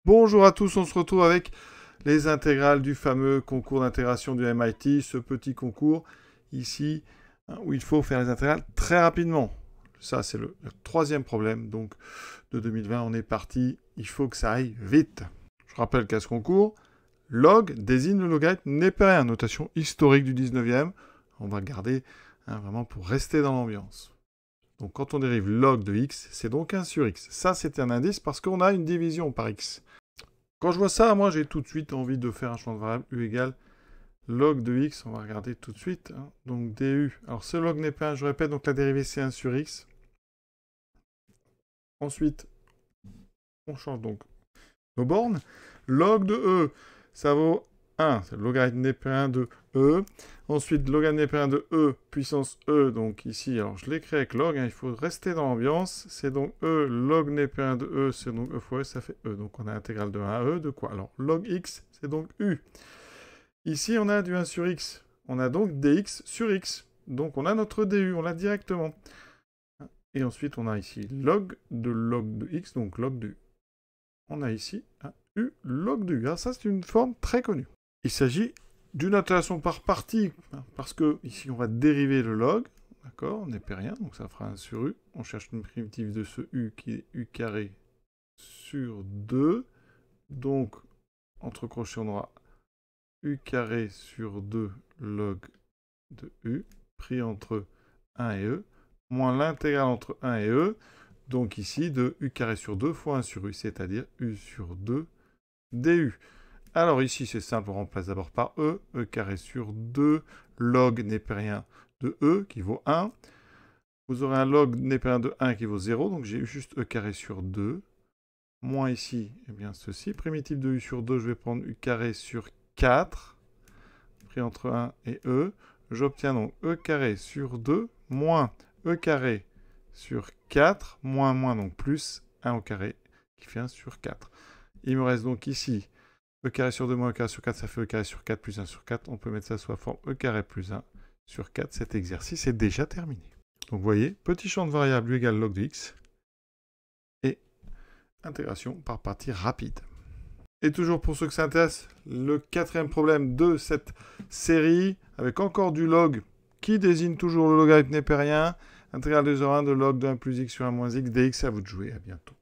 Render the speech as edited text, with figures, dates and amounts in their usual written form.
Bonjour à tous, on se retrouve avec les intégrales du fameux concours d'intégration du MIT, ce petit concours ici où il faut faire les intégrales très rapidement. Ça, c'est le troisième problème donc de 2020. On est parti, il faut que ça aille vite. Je rappelle qu'à ce concours, log désigne le logarithme népérien, notation historique du 19e. On va garder vraiment pour rester dans l'ambiance. Donc quand on dérive log de x, c'est donc 1 sur x. Ça, c'est un indice parce qu'on a une division par x. Quand je vois ça, moi, j'ai tout de suite envie de faire un champ de variable u égale log de x. On va regarder tout de suite. Donc, du. Alors, ce log n'est pas 1, je répète, donc la dérivée, c'est 1 sur x. Ensuite, on change donc nos bornes. Log de e, ça vaut 1. C'est le logarithme népérien de e. Ensuite, logarithme népérien de e puissance e. Donc ici, alors je l'écris avec log. Il faut rester dans l'ambiance. C'est donc e, log népérien de e, c'est donc e fois e, ça fait e. Donc on a l'intégrale de 1 à e de quoi? Alors log x, c'est donc u. Ici, on a du 1 sur x. On a donc dx sur x. Donc on a notre du, on l'a directement. Et ensuite, on a ici log de x, donc log de u. On a ici un u log de u. Alors ça, c'est une forme très connue. Il s'agit d'une intégration par partie, parce que ici, on va dériver le log, d'accord, on n'est pas rien, donc ça fera 1 sur u. On cherche une primitive de ce u qui est u carré sur 2. Donc, entre crochets, on aura u carré sur 2 log de u, pris entre 1 et e, moins l'intégrale entre 1 et e, donc ici de u carré sur 2 fois 1 sur u, c'est-à-dire u sur 2 du. Alors ici, c'est simple, on remplace d'abord par e, e carré sur 2, log népérien de e, qui vaut 1. Vous aurez un log népérien de 1 qui vaut 0, donc j'ai juste e carré sur 2, moins ici, eh bien ceci, primitif de u sur 2, je vais prendre u carré sur 4, pris entre 1 et e. J'obtiens donc e carré sur 2, moins e carré sur 4, moins, donc plus 1 au carré, qui fait 1 sur 4. Il me reste donc ici e carré sur 2 moins e carré sur 4, ça fait e carré sur 4 plus 1 sur 4. On peut mettre ça sous la forme e carré plus 1 sur 4. Cet exercice est déjà terminé. Donc vous voyez, petit champ de variable u égale log de x et intégration par partie rapide. Et toujours pour ceux que ça intéresse, le quatrième problème de cette série, avec encore du log qui désigne toujours le logarithme népérien, intégrale de 0,1 de log de 1 plus x sur 1 moins x dx. À vous de jouer, à bientôt.